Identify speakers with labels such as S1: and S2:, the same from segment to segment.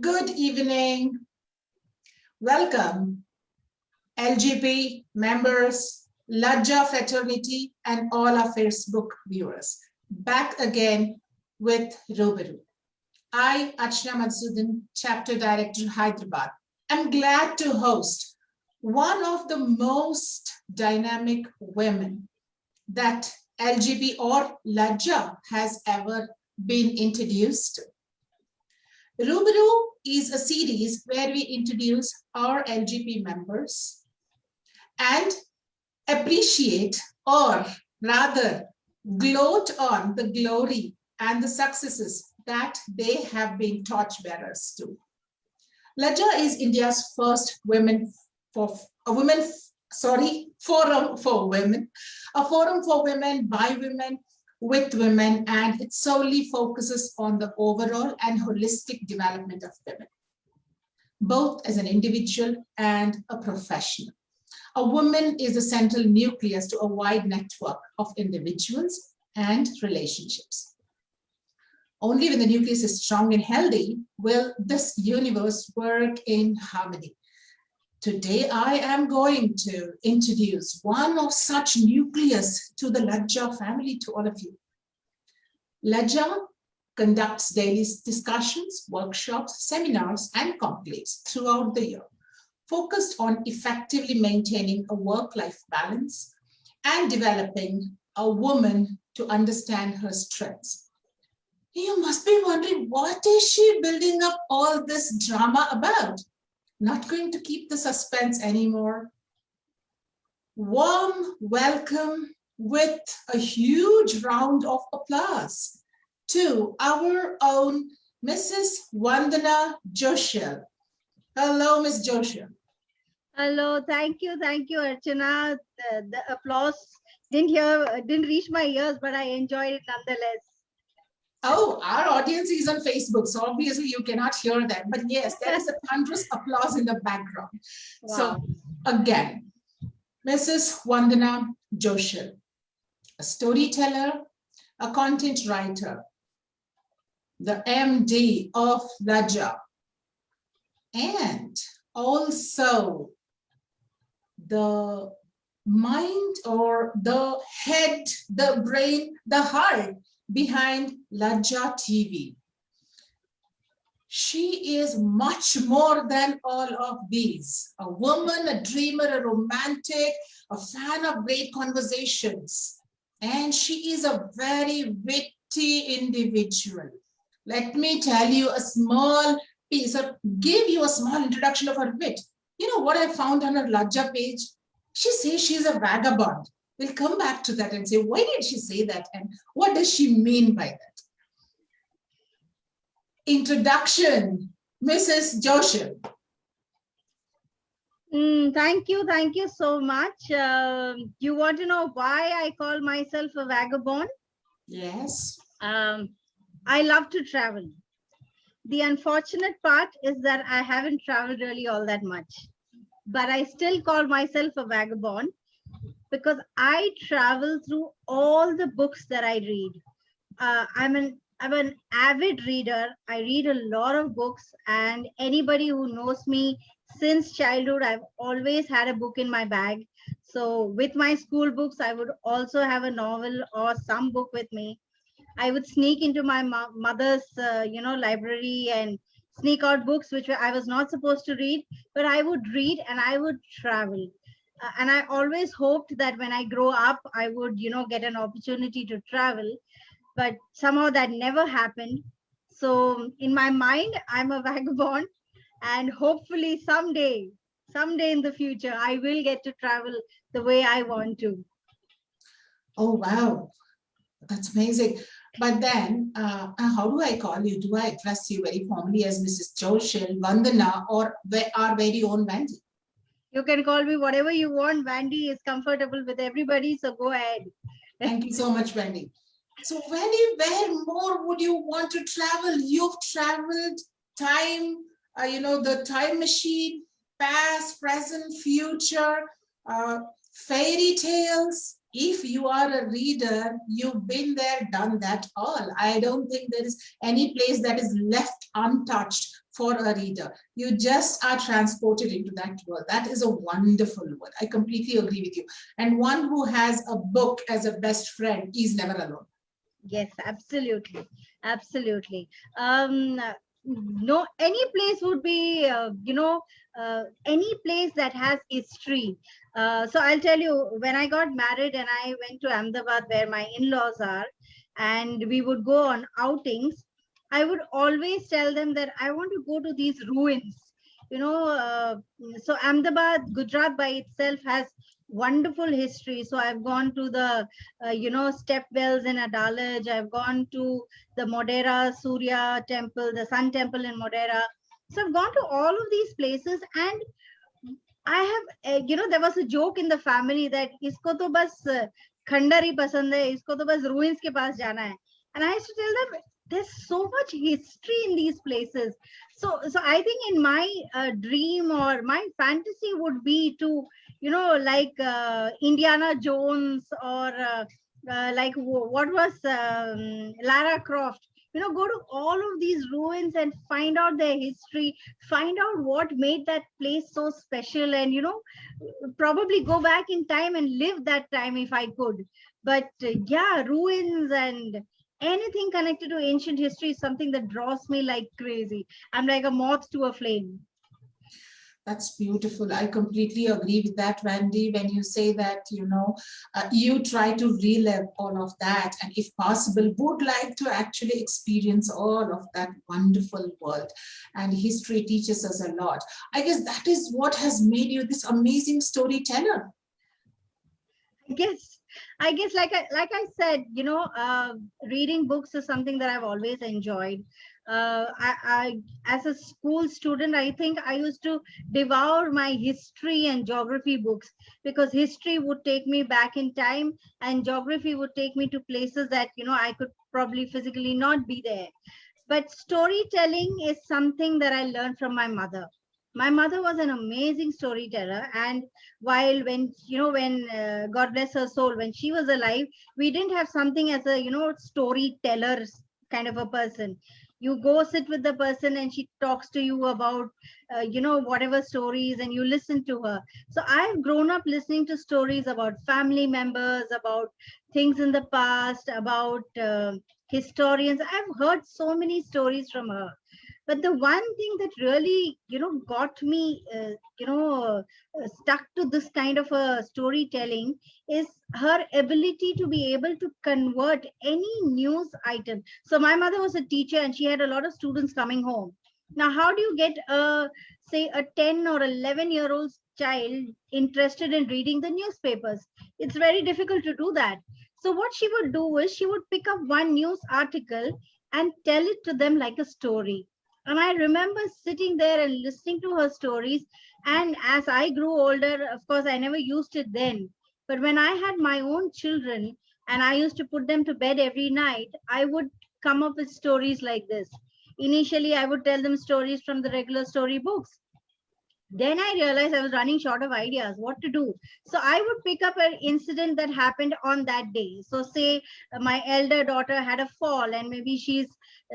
S1: Good evening. Welcome, LGB members, Lajja fraternity, and all our Facebook viewers. Back again with Rubaru. I, Archana Madhusudan, Chapter Director, Hyderabad. I'm glad to host one of the most dynamic women that LGB or Lajja has ever been introduced to. Rubaru is a series where we introduce our LGB members and appreciate, or rather gloat on, the glory and the successes that they have been torchbearers to. Lajja is India's first forum for women, a forum for women, by women, with women, and it solely focuses on the overall and holistic development of women, both as an individual and a professional. A woman is the central nucleus to a wide network of individuals and relationships. Only when the nucleus is strong and healthy will this universe work in harmony. Today, I am going to introduce one of such nucleus to the Lajja family, to all of you. Lajja conducts daily discussions, workshops, seminars, and conclaves throughout the year, focused on effectively maintaining a work-life balance and developing a woman to understand her strengths. You must be wondering, what is she building up all this drama about? Not going to keep the suspense anymore. Warm welcome with a huge round of applause to our own Mrs. Vandana Joshel. Hello, Ms. Joshel.
S2: Hello, thank you, Archana. The applause didn't reach my ears, but I enjoyed it nonetheless.
S1: Oh, our audience is on Facebook, so obviously you cannot hear them. But yes, there is a thunderous applause in the background. Wow. So again, Mrs. Vandana Joshel, a storyteller, a content writer, the MD of Lajja, and also the mind or the head, the brain, the heart behind Lajja TV. She is much more than all of these. A woman, a dreamer, a romantic, a fan of great conversations. And she is a very witty individual. Let me tell you a small piece, or give you a small introduction of her wit. You know what I found on her Lajja page? She says she's a vagabond. We'll come back to that and say, why did she say that? And what does she mean by that? Introduction, Mrs. Joshel.
S2: Thank you so much. You want to know why I call myself a vagabond?
S1: Yes.
S2: I love to travel. The unfortunate part is that I haven't traveled really all that much, but I still call myself a vagabond because I travel through all the books that I read. I'm an avid reader. I read a lot of books, and anybody who knows me since childhood, I've always had a book in my bag. So with my school books, I would also have a novel or some book with me. I would sneak into my mother's, library and sneak out books which I was not supposed to read, but I would read and I would travel. And I always hoped that when I grow up, I would, get an opportunity to travel, but somehow that never happened. So in my mind, I'm a vagabond, and hopefully someday in the future, I will get to travel the way I want to.
S1: Oh, wow. That's amazing. But then, how do I call you? Do I address you very formally as Mrs. Joshel, Vandana, or our very own Vandy?
S2: You can call me whatever you want. Vandy is comfortable with everybody, so go ahead.
S1: Thank you so much, Vandy. So, Vandy, where more would you want to travel? You've traveled time, the time machine, past, present, future, fairy tales, If you are a reader, you've been there, done that all. I don't think there is any place that is left untouched for a reader. You just are transported into that world. That is a wonderful world. I completely agree with you. And one who has a book as a best friend is never alone.
S2: Yes, absolutely. Absolutely. No, any place would be, any place that has history. So I'll tell you, when I got married and I went to Ahmedabad where my in-laws are, and we would go on outings, I would always tell them that I want to go to these ruins. So Ahmedabad, Gujarat by itself has wonderful history. So I've gone to the step wells in Adalaj. I've gone to the Modera Surya temple, the Sun temple in Modera. So I've gone to all of these places, and I have, there was a joke in the family that isko to bas khandar hi pasand hai, isko to bas ruins ke paas jana hai. And I used to tell them, there's so much history in these places. So I think in my dream or my fantasy would be to, like Indiana Jones, or like what was Lara Croft, go to all of these ruins and find out their history, find out what made that place so special, and probably go back in time and live that time if I could. But yeah, ruins and anything connected to ancient history is something that draws me like crazy. I'm like a moth to a flame.
S1: That's beautiful. I completely agree with that, Wendy, when you say that, you try to relive all of that, and if possible, would like to actually experience all of that wonderful world. And history teaches us a lot. I guess that is what has made you this amazing storyteller.
S2: I guess like I said, reading books is something that I've always enjoyed. I as a school student, I think I used to devour my history and geography books, because history would take me back in time and geography would take me to places that I could probably physically not be there. But storytelling is something that I learned from my mother. My mother was an amazing storyteller, and when God bless her soul, when she was alive, we didn't have something as a storyteller kind of a person. You go sit with the person and she talks to you about whatever stories, and you listen to her. So I've grown up listening to stories about family members, about things in the past, about historians. I've heard so many stories from her. But the one thing that really got me stuck to this kind of a storytelling is her ability to be able to convert any news item. So my mother was a teacher and she had a lot of students coming home. Now how do you get say a 10 or 11-year-old child interested in reading the newspapers? It's very difficult to do that. So what she would do is she would pick up one news article and tell it to them like a story. And I remember sitting there and listening to her stories. And as I grew older, of course, I never used it then. But when I had my own children and I used to put them to bed every night, I would come up with stories like this. Initially, I would tell them stories from the regular story books. Then I realized I was running short of ideas, what to do. So I would pick up an incident that happened on that day. So say my elder daughter had a fall and maybe she's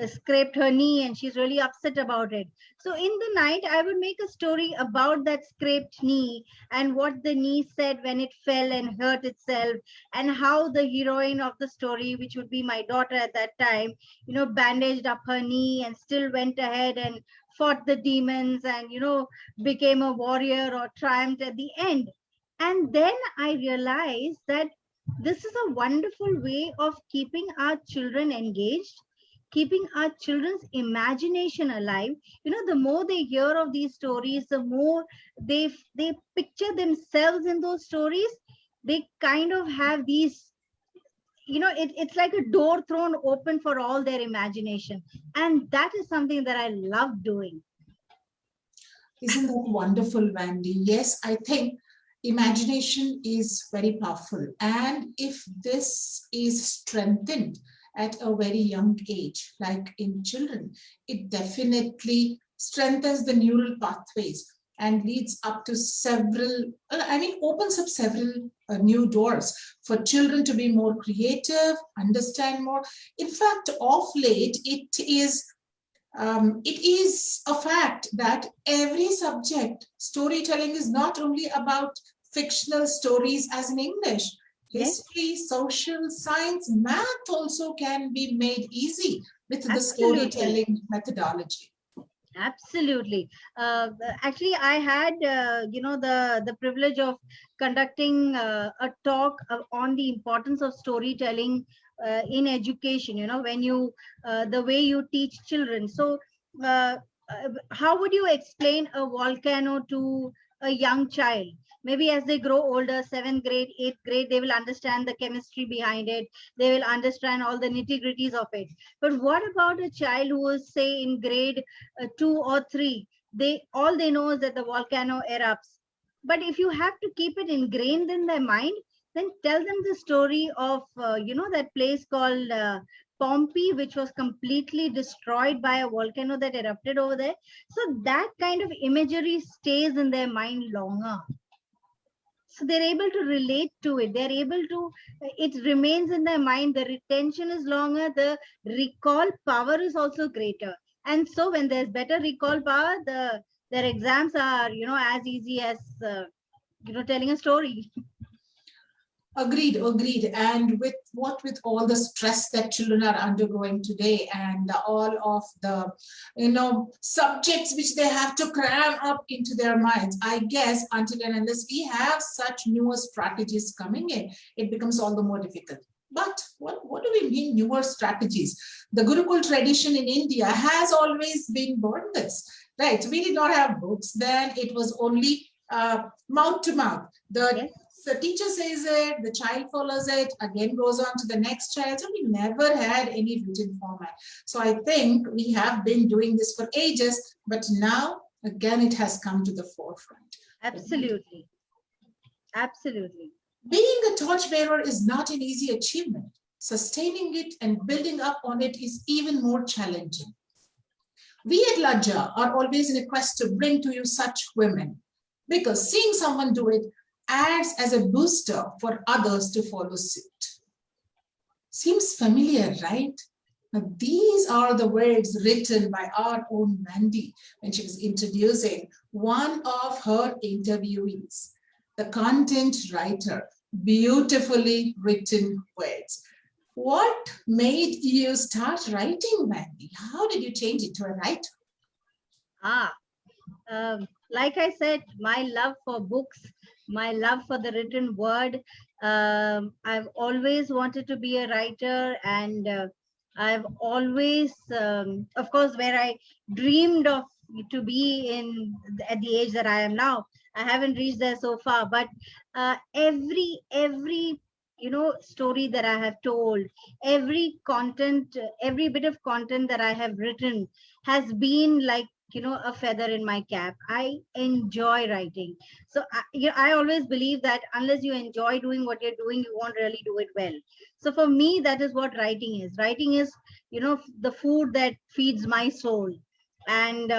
S2: scraped her knee and she's really upset about it. So in the night, I would make a story about that scraped knee and what the knee said when it fell and hurt itself, and how the heroine of the story, which would be my daughter at that time, bandaged up her knee and still went ahead and fought the demons and became a warrior or triumphed at the end. And then I realized that this is a wonderful way of keeping our children engaged, keeping our children's imagination alive. The more they hear of these stories, the more they picture themselves in those stories. They kind of have these, it's like a door thrown open for all their imagination. And that is something that I love doing.
S1: Isn't that wonderful, Wendy? Yes, I think imagination is very powerful. And if this is strengthened at a very young age, like in children, it definitely strengthens the neural pathways. and leads up to several, opens up several new doors for children to be more creative, understand more. In fact, of late, it is a fact that every subject, storytelling is not only about fictional stories as in English. History, social science, math also can be made easy with the storytelling methodology.
S2: Absolutely. Actually, I had, the privilege of conducting a talk on the importance of storytelling in education, when you, the way you teach children. So how would you explain a volcano to a young child? Maybe as they grow older, 7th grade, 8th grade, they will understand the chemistry behind it. They will understand all the nitty-gritties of it. But what about a child who is, say, in grade 2 or 3? All they know is that the volcano erupts. But if you have to keep it ingrained in their mind, then tell them the story of, that place called Pompeii, which was completely destroyed by a volcano that erupted over there. So that kind of imagery stays in their mind longer. So they're able to relate to it. They're able to, it remains in their mind. The retention is longer. The recall power is also greater. And so when there's better recall power, their exams are, as easy as, telling a story.
S1: Agreed. And with all the stress that children are undergoing today, and all of the, subjects which they have to cram up into their minds, I guess until and unless we have such newer strategies coming in, it becomes all the more difficult. But what do we mean newer strategies? The Gurukul tradition in India has always been born this, right? We did not have books then. It was only mouth to mouth. The teacher says it, the child follows it, again goes on to the next child. So we never had any written format. So I think we have been doing this for ages, but now again it has come to the forefront.
S2: Absolutely.
S1: Being a torchbearer is not an easy achievement. Sustaining it and building up on it is even more challenging. We at Lajja are always in a quest to bring to you such women, because seeing someone do it adds as a booster for others to follow suit. Seems familiar, right? Now, these are the words written by our own Mandy when she was introducing one of her interviewees, the content writer. Beautifully written words. What made you start writing, Mandy? How did you change it to a writer?
S2: Like I said, my love for books, my love for the written word. I've always wanted to be a writer, and I've always, of course, where I dreamed of to be at the age that I am now, I haven't reached there so far. But every story that I have told, every bit of content that I have written has been like, a feather in my cap. I enjoy writing. So I always believe that unless you enjoy doing what you're doing, you won't really do it well. So for me, that is what writing is. Writing is, the food that feeds my soul. And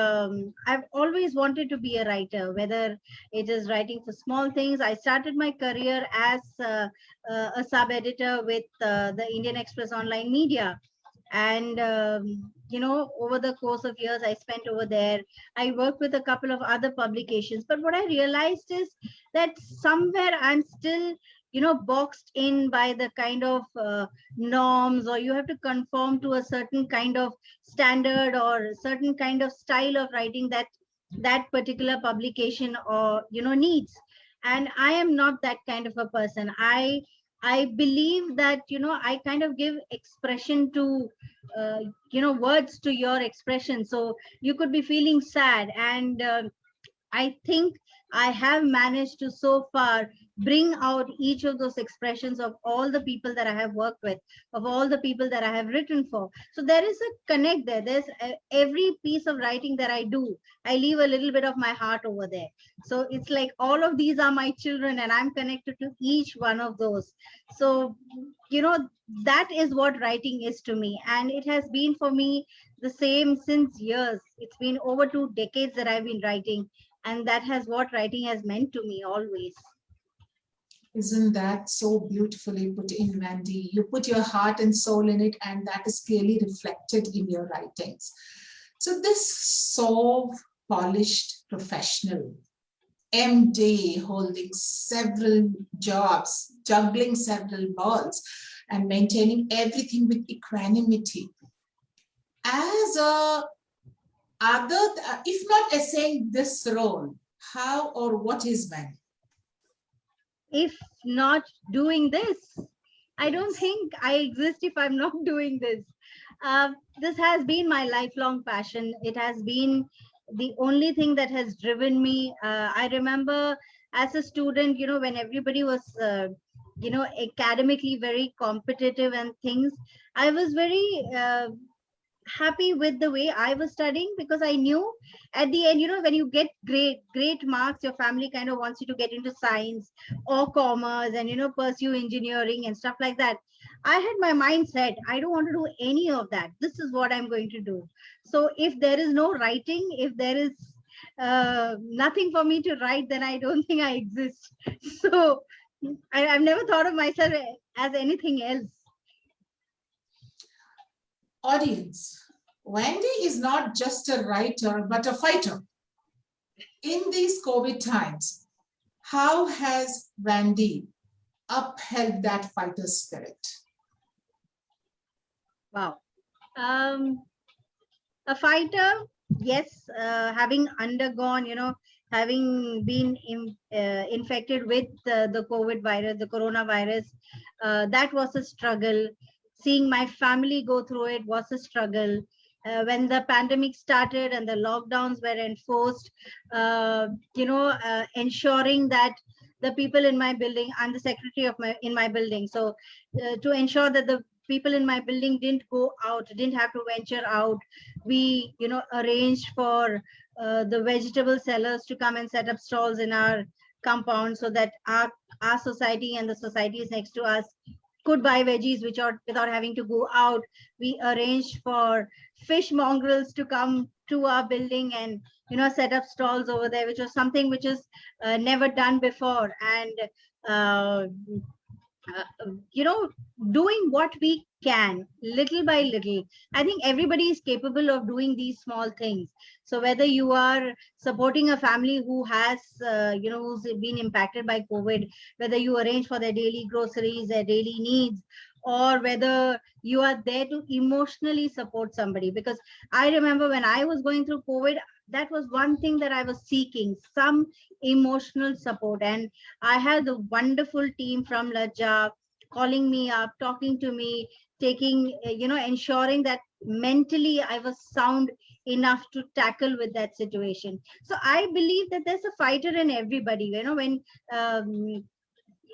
S2: I've always wanted to be a writer, whether it is writing for small things. I started my career as a sub-editor with the Indian Express Online Media. And over the course of years I spent over there, I worked with a couple of other publications. But what I realized is that somewhere I'm still boxed in by the kind of norms, or you have to conform to a certain kind of standard or certain kind of style of writing that particular publication or needs. And I am not that kind of a person. I believe that I kind of give expression to words to your expression. So you could be feeling sad, and I think I have managed to so far bring out each of those expressions of all the people that I have worked with, of all the people that I have written for. So there is a connect there. There's every piece of writing that I do, I leave a little bit of my heart over there. So it's like all of these are my children, and I'm connected to each one of those. So, that is what writing is to me. And it has been for me the same since years. It's been over 2 decades that I've been writing. And that has what writing has meant to me always.
S1: Isn't that so beautifully put in, Wendy? You put your heart and soul in it, and that is clearly reflected in your writings. So this so polished professional, MD, holding several jobs, juggling several balls, and maintaining everything with equanimity. As a other, if not essaying this role, how or what is Wendy?
S2: If not doing this, I don't think I exist if I'm not doing this. This has been my lifelong passion. It has been the only thing that has driven me. I remember as a student, when everybody was, academically very competitive and things, I was very happy with the way I was studying, because I knew at the end, when you get great marks, your family kind of wants you to get into science or commerce and, pursue engineering and stuff like that. I had my mind set, I don't want to do any of that. This is what I'm going to do. So if there is no writing, if there is nothing for me to write, then I don't think I exist. So I've never thought of myself as anything else.
S1: Audience, Wendy is not just a writer, but a fighter. In these COVID times, how has Wendy upheld that fighter spirit?
S2: Wow. A fighter, yes, having undergone, having been infected with the COVID virus, the coronavirus, that was a struggle. Seeing my family go through it was a struggle. When the pandemic started and the lockdowns were enforced, ensuring that the people in my building, I'm the secretary of in my building, so to ensure that the people in my building didn't go out, didn't have to venture out, we arranged for the vegetable sellers to come and set up stalls in our compound, so that our society and the societies next to us could buy veggies without having to go out. We arranged for fish mongrels to come to our building and set up stalls over there, which was something which is never done before. And doing what we can little by little. I think everybody is capable of doing these small things. So whether you are supporting a family who has who's been impacted by COVID, whether you arrange for their daily groceries, their daily needs, or whether you are there to emotionally support somebody. Because I remember when I was going through COVID, that was one thing that I was seeking, some emotional support. And I had a wonderful team from Lajja calling me up, talking to me, taking, ensuring that mentally I was sound enough to tackle with that situation. So I believe that there's a fighter in everybody. When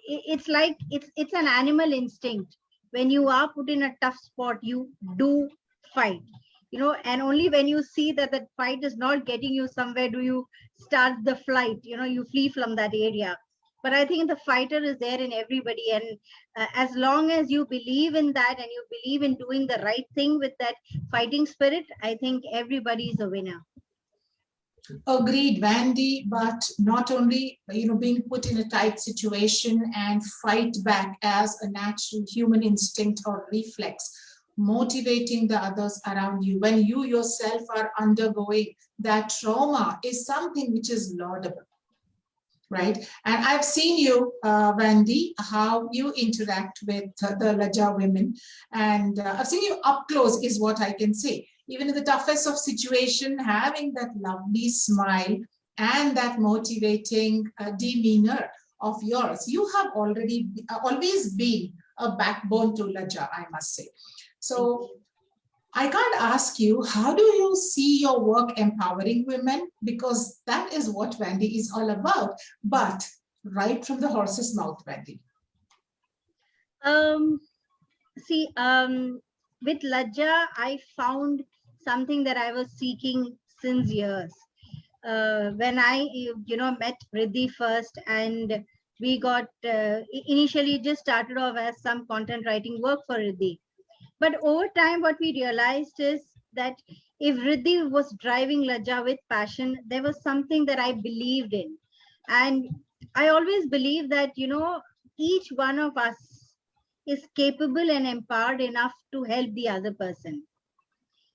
S2: it's like it's an animal instinct. When you are put in a tough spot, you do fight. And only when you see that that fight is not getting you somewhere do you start the flight. You flee from that area. But I think the fighter is there in everybody, and as long as you believe in that and you believe in doing the right thing with that fighting spirit, I think everybody is a winner.
S1: Agreed, Wendy, but not only being put in a tight situation and fight back as a natural human instinct or reflex, motivating the others around you when you yourself are undergoing that trauma is something which is laudable, right? And I've seen you, Wendy, how you interact with the Lajja women, and I've seen you up close is what I can say. Even in the toughest of situation, having that lovely smile and that motivating demeanor of yours, you have always been a backbone to Lajja, I must say. So I can't ask you, how do you see your work empowering women? Because that is what Wendy is all about, but right from the horse's mouth, Wendy.
S2: With Lajja, I found something that I was seeking since years. When I, met Riddhi first, and we got, initially just started off as some content writing work for Riddhi. But over time, what we realized is that If Riddhi was driving Lajja with passion, there was something that I believed in. And I always believe that, each one of us is capable and empowered enough to help the other person.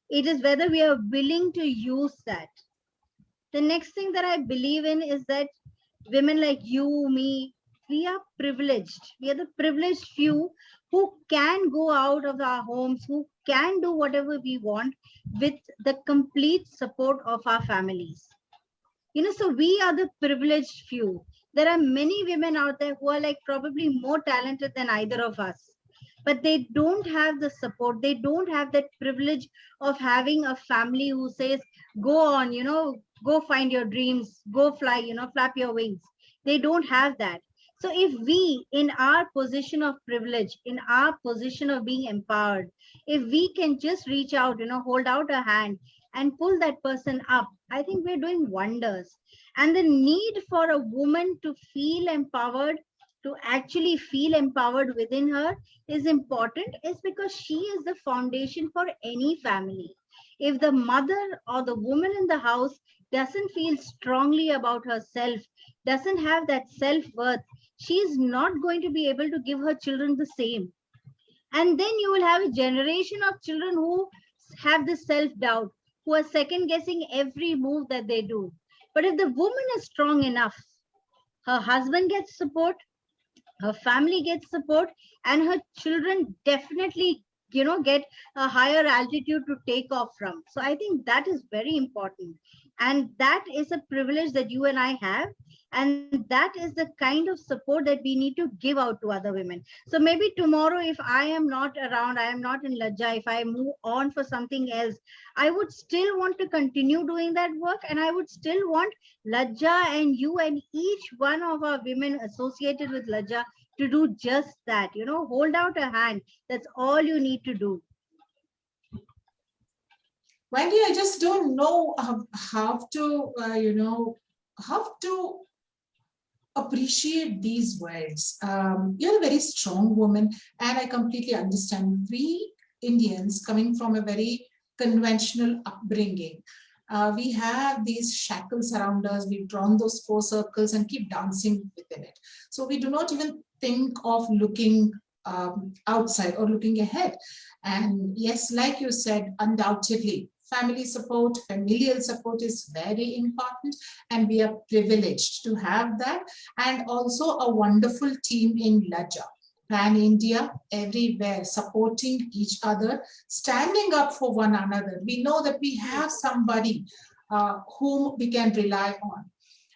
S2: It is whether we are willing to use that. The next thing that I believe in is that women like you, me, we are privileged. We are the privileged few who can go out of our homes, who can do whatever we want with the complete support of our families. So we are the privileged few. There are many women out there who are like probably more talented than either of us, but they don't have the support. They don't have that privilege of having a family who says, go on, go find your dreams, go fly, flap your wings. They don't have that. So if we, in our position of privilege, in our position of being empowered, if we can just reach out, hold out a hand and pull that person up, I think we're doing wonders. And the need for a woman to feel empowered, to actually feel empowered within her, is important, is because she is the foundation for any family. If the mother or the woman in the house doesn't feel strongly about herself, doesn't have that self-worth, she's not going to be able to give her children the same. And then you will have a generation of children who have this self-doubt, who are second guessing every move that they do. But if the woman is strong enough, her husband gets support, her family gets support, and her children definitely get a higher altitude to take off from. So I think that is very important, and that is a privilege that you and I have, and that is the kind of support that we need to give out to other women. So maybe tomorrow, if I am not around, I am not in Lajja, if I move on for something else, I would still want to continue doing that work, and I would still want Lajja and you and each one of our women associated with Lajja to do just that, hold out a hand. That's all you need to do.
S1: Wendy, I just don't know how to, how to appreciate these words. You're a very strong woman, and I completely understand. We Indians, coming from a very conventional upbringing, we have these shackles around us. We've drawn those 4 circles and keep dancing within it. So we do not even think of looking outside or looking ahead. And yes, like you said, undoubtedly, family support, familial support is very important, and we are privileged to have that. And also a wonderful team in Lajja, Pan India, everywhere, supporting each other, standing up for one another. We know that we have somebody whom we can rely on.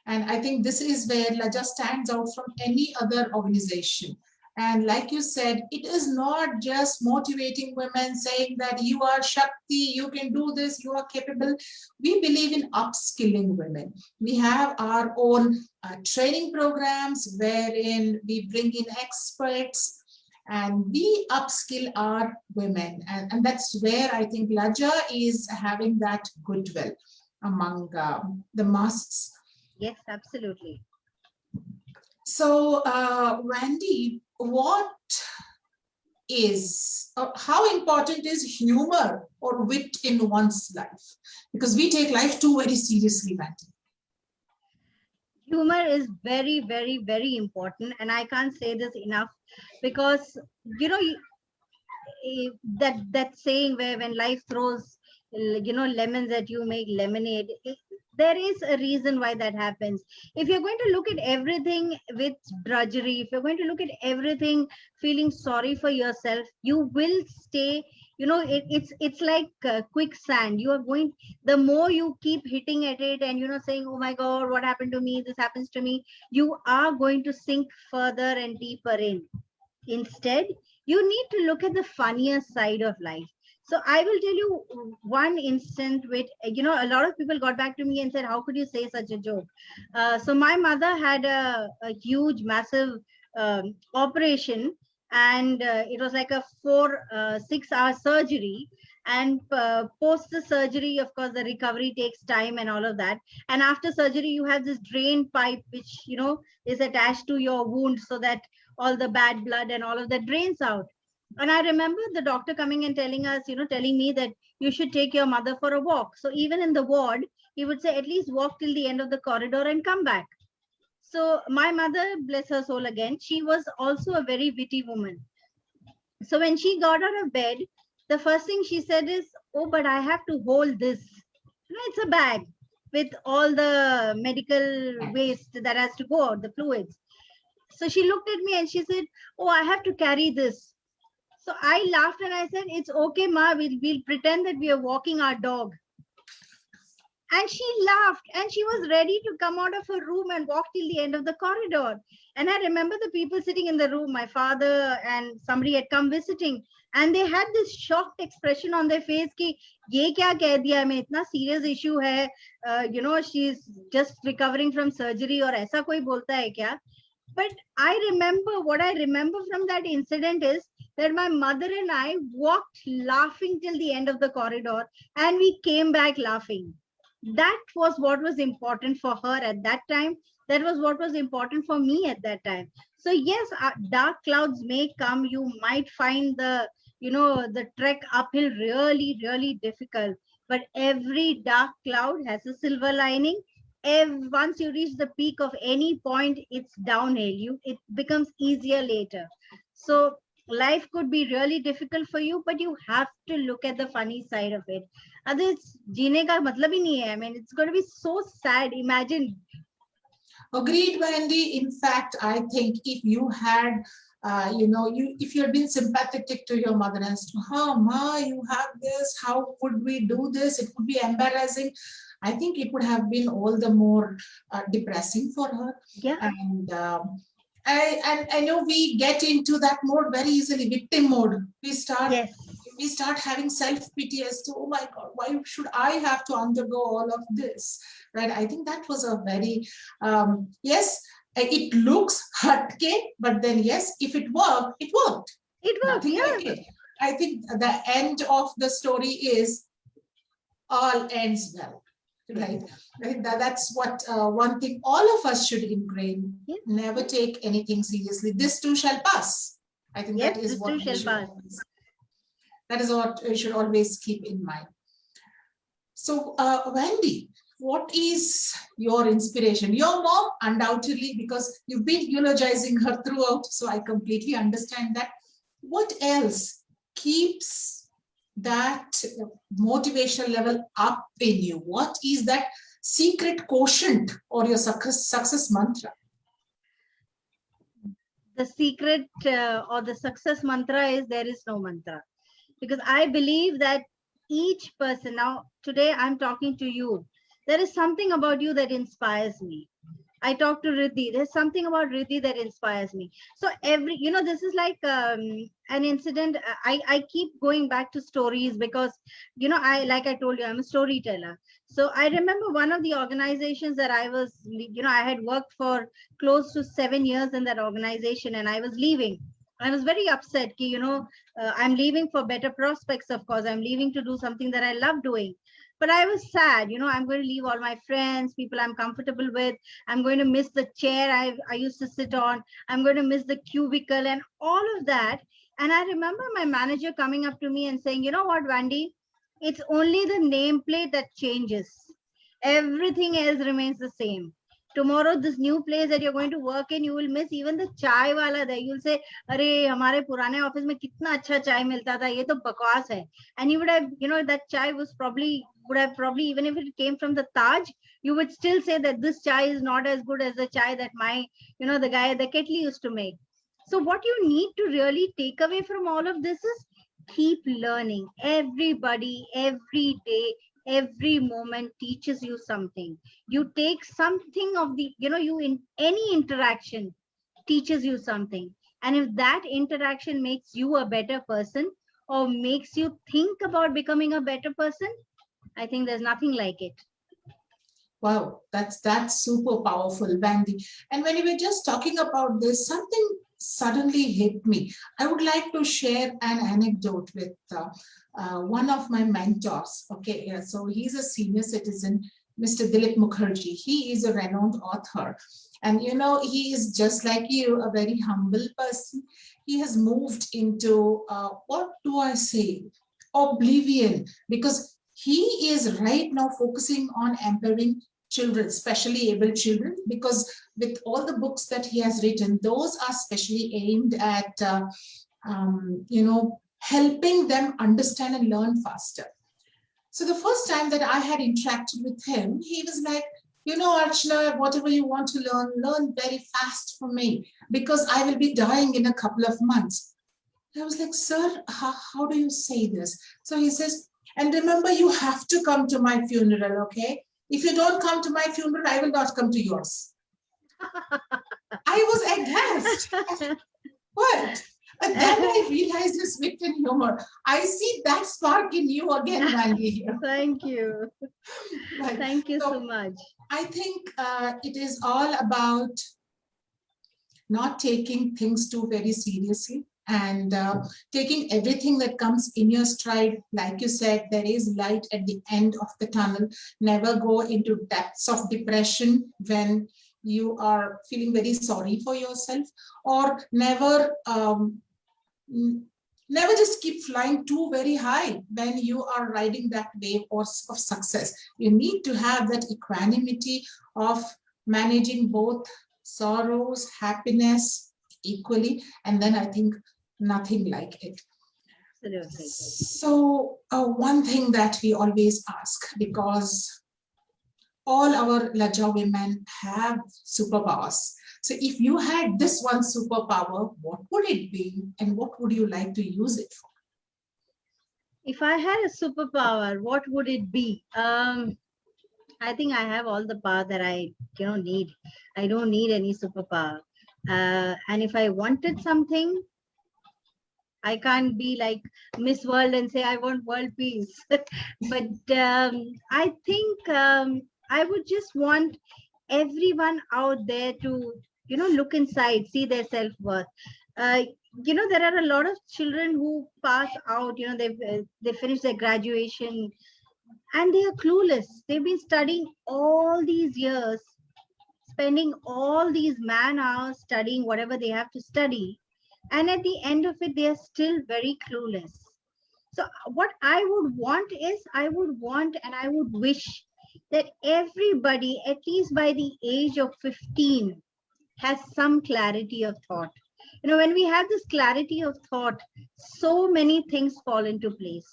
S1: And I think this is where Lajja stands out from any other organization. And like you said, it is not just motivating women, saying that you are Shakti, you can do this, you are capable. We believe in upskilling women. We have our own training programs wherein we bring in experts and we upskill our women. And that's where I think Lajja is having that goodwill among the masses.
S2: Yes, absolutely.
S1: So, Wendy, what is, how important is humor or wit in one's life? Because we take life too very seriously, Wendy.
S2: Humor is very, very, very important. And I can't say this enough, because, that saying where when life throws, lemons at you, make lemonade. There is a reason why that happens. If you're going to look at everything with drudgery, if you're going to look at everything feeling sorry for yourself, you will stay, it's like quicksand. You are going, the more you keep hitting at it and, saying, oh my God, what happened to me? This happens to me. You are going to sink further and deeper in. Instead, you need to look at the funnier side of life. So I will tell you one instance with, a lot of people got back to me and said, how could you say such a joke? So my mother had a huge, massive operation, and it was like a 6-hour surgery. And post the surgery, of course, the recovery takes time and all of that. And after surgery, you have this drain pipe, which, is attached to your wound so that all the bad blood and all of that drains out. And I remember the doctor coming and telling us, telling me that you should take your mother for a walk. So even in the ward, he would say, at least walk till the end of the corridor and come back. So my mother, bless her soul again, she was also a very witty woman. So when she got out of bed, the first thing she said is, oh, but I have to hold this. It's a bag with all the medical waste that has to go out, the fluids. So she looked at me and she said, oh, I have to carry this. So I laughed and I said, it's okay, Ma, we'll pretend that we are walking our dog. And she laughed and she was ready to come out of her room and walk till the end of the corridor. And I remember the people sitting in the room, my father and somebody had come visiting, and they had this shocked expression on their face ki, ye kya keh diya hame, itna serious issue hai, she's just recovering from surgery or aisa koi bolta hai kya? But what I remember from that incident is that my mother and I walked laughing till the end of the corridor and we came back laughing. That was what was important for her at that time. That was what was important for me at that time. So yes, dark clouds may come. You might find the trek uphill really, really difficult. But every dark cloud has a silver lining. Once you reach the peak of any point, it's downhill. It becomes easier later. So life could be really difficult for you, but you have to look at the funny side of it. Others, जीने का मतलब ही नहीं है. I mean, it's going to be so sad. Imagine.
S1: Agreed, Wendy. In fact, I think if you had, if you had been sympathetic to your mother and said, "Oh, Ma, you have this. How could we do this? It would be embarrassing." I think it would have been all the more depressing for her.
S2: Yeah.
S1: And I know we get into that mode very easily, victim mode. We start having self-pity as to, oh my God, why should I have to undergo all of this, right? I think that was a very, yes, it looks hatke, but then yes, if it worked, it worked.
S2: It worked,
S1: Nothing
S2: yeah.
S1: like it. I think the end of the story is all ends well. Right. That's what one thing all of us should ingrain.
S2: Yes.
S1: Never take anything seriously. This too shall pass. I think
S2: yes,
S1: that is what we should always keep in mind. So, Wendy, what is your inspiration? Your mom, undoubtedly, because you've been eulogizing her throughout, so I completely understand that. What else keeps that motivational level up in you? What is that secret quotient or your success mantra?
S2: The secret or the success mantra is there is no mantra. Because I believe that each person, now today I'm talking to you, there is something about you that inspires me. I talk to Riddhi. There's something about Riddhi that inspires me. So this is like an incident. I keep going back to stories because, like I told you, I'm a storyteller. So I remember one of the organizations that I was, I had worked for close to 7 years in that organization and I was leaving. I was very upset. I'm leaving for better prospects, of course. I'm leaving to do something that I love doing. But I was sad, I'm going to leave all my friends, people I'm comfortable with. I'm going to miss the chair I used to sit on. I'm going to miss the cubicle and all of that. And I remember my manager coming up to me and saying, you know what, Wendy, it's only the nameplate that changes. Everything else remains the same. Tomorrow, this new place that you're going to work in, you will miss even the chai wala there. You'll say, "Arey, हमारे पुराने office में कितना अच्छा चाय मिलता था, ये तो बकवास है." And you would have, that chai would have probably, even if it came from the Taj, you would still say that this chai is not as good as the chai that the guy at the kettle used to make. So what you need to really take away from all of this is keep learning. Everybody, every day, every moment teaches you something. You take something of you in any interaction teaches you something. And if that interaction makes you a better person or makes you think about becoming a better person, I think there's nothing like it.
S1: Wow, that's super powerful, Wendy. And when you were just talking about this, something suddenly hit me. I would like to share an anecdote with one of my mentors. Okay, yeah, so he's a senior citizen, Mr. Dilip Mukherjee. He is a renowned author. And he is just like you, a very humble person. He has moved into, what do I say? oblivion, because he is right now focusing on empowering children, especially able children, because with all the books that he has written, those are specially aimed at, helping them understand and learn faster. So the first time that I had interacted with him, he was like, Archana, whatever you want to learn very fast for me, because I will be dying in a couple of months. I was like, sir, how do you say this? So he says, and remember, you have to come to my funeral, okay? If you don't come to my funeral, I will not come to yours. I was aghast. What? And then I realized his wit and humor. I see that spark in you again, Mandy.
S2: Thank you.
S1: Right.
S2: Thank you so much.
S1: I think it is all about not taking things too very seriously and taking everything that comes in your stride. Like you said, there is light at the end of the tunnel. Never go into depths of depression when you are feeling very sorry for yourself, or never just keep flying too very high when you are riding that wave of success. You need to have that equanimity of managing both sorrows, happiness equally, and then I think nothing like it.
S2: Absolutely.
S1: So one thing that we always ask, because all our Lajja women have superpowers. So if you had this one superpower, what would it be and what would you like to use it for?
S2: If I had a superpower, what would it be? I think I have all the power that I need. I don't need any superpower. And if I wanted something, I can't be like Miss World and say I want world peace. But I think I would just want everyone out there to look inside, see their self-worth. There are a lot of children who pass out. They finish their graduation and they are clueless. They've been studying all these years, spending all these man hours studying whatever they have to study, and at the end of it they are still very clueless. So what I would want is, I would want and I would wish that everybody, at least by the age of 15, has some clarity of thought. When we have this clarity of thought, so many things fall into place.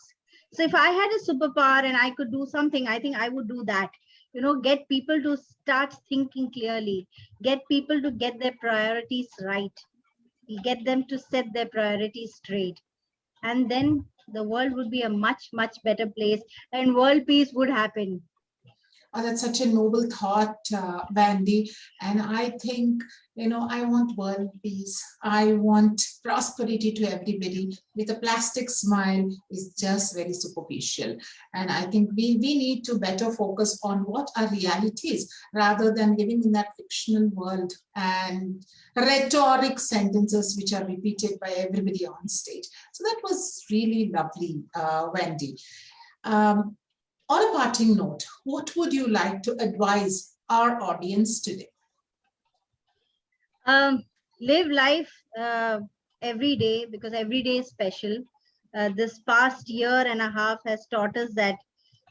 S2: So if I had a superpower and I could do something, I think I would do that. Get people to start thinking clearly, get people to get their priorities right, get them to set their priorities straight. And then the world would be a much, much better place and world peace would happen.
S1: Oh, that's such a noble thought, Bandy. And I think, I want world peace. I want prosperity to everybody. With a plastic smile is just very superficial. And I think we need to better focus on what our reality is, rather than living in that fictional world and rhetoric sentences which are repeated by everybody on stage. So that was really lovely, Wendy. On a parting note, what would you like to advise our audience today?
S2: Live life every day, because every day is special. This past year and a half has taught us that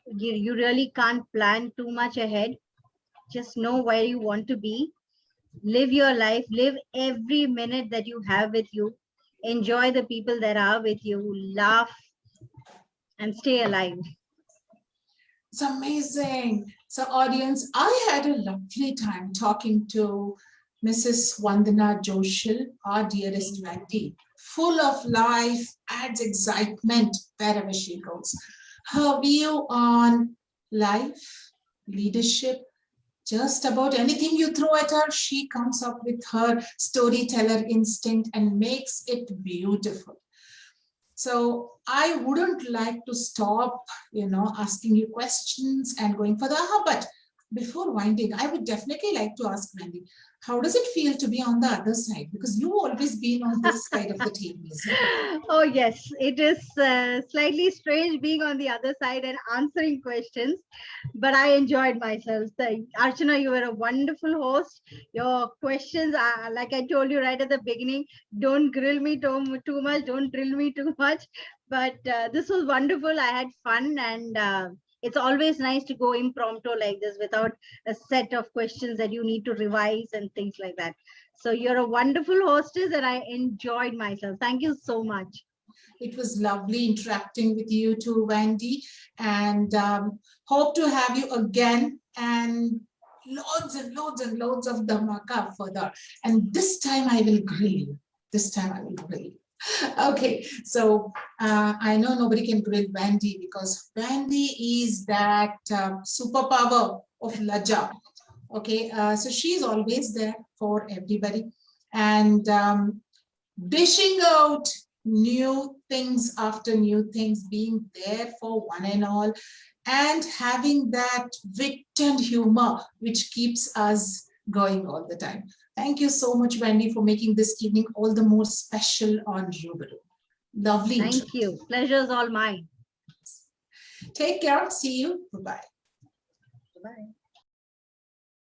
S2: you really can't plan too much ahead. Just know where you want to be. Live your life. Live every minute that you have with you. Enjoy the people that are with you. Laugh and stay alive.
S1: It's amazing. So audience, I had a lovely time talking to Mrs. Vandana Joshil, our dearest Wendy. Full of life, adds excitement wherever she goes. Her view on life, leadership, just about anything you throw at her, she comes up with her storyteller instinct and makes it beautiful. So I wouldn't like to stop, asking you questions and going further. But before winding, I would definitely like to ask Wendy, how does it feel to be on the other side? Because you've always been on this side of the table.
S2: Oh, yes. It is slightly strange being on the other side and answering questions, but I enjoyed myself. Archana, you were a wonderful host. Your questions are, like I told you right at the beginning, don't grill me too much, don't drill me too much. But this was wonderful. I had fun, and it's always nice to go impromptu like this without a set of questions that you need to revise and things like that. So you're a wonderful hostess, and I enjoyed myself. Thank you so much.
S1: It was lovely interacting with you too, Wendy, and hope to have you again, and loads and loads and loads of dhamaka further. And this time I will grill you. This time I will grill you. Okay, so I know nobody can grill Wendy because Wendy is that superpower of Laja. Okay, so she's always there for everybody, and dishing out new things after new things, being there for one and all, and having that wit and humor which keeps us going all the time. Thank you so much, Wendy, for making this evening all the more special on Rubaru. Lovely.
S2: Thank you. Pleasure's all mine.
S1: Take care. See you. Bye-bye.
S2: Bye.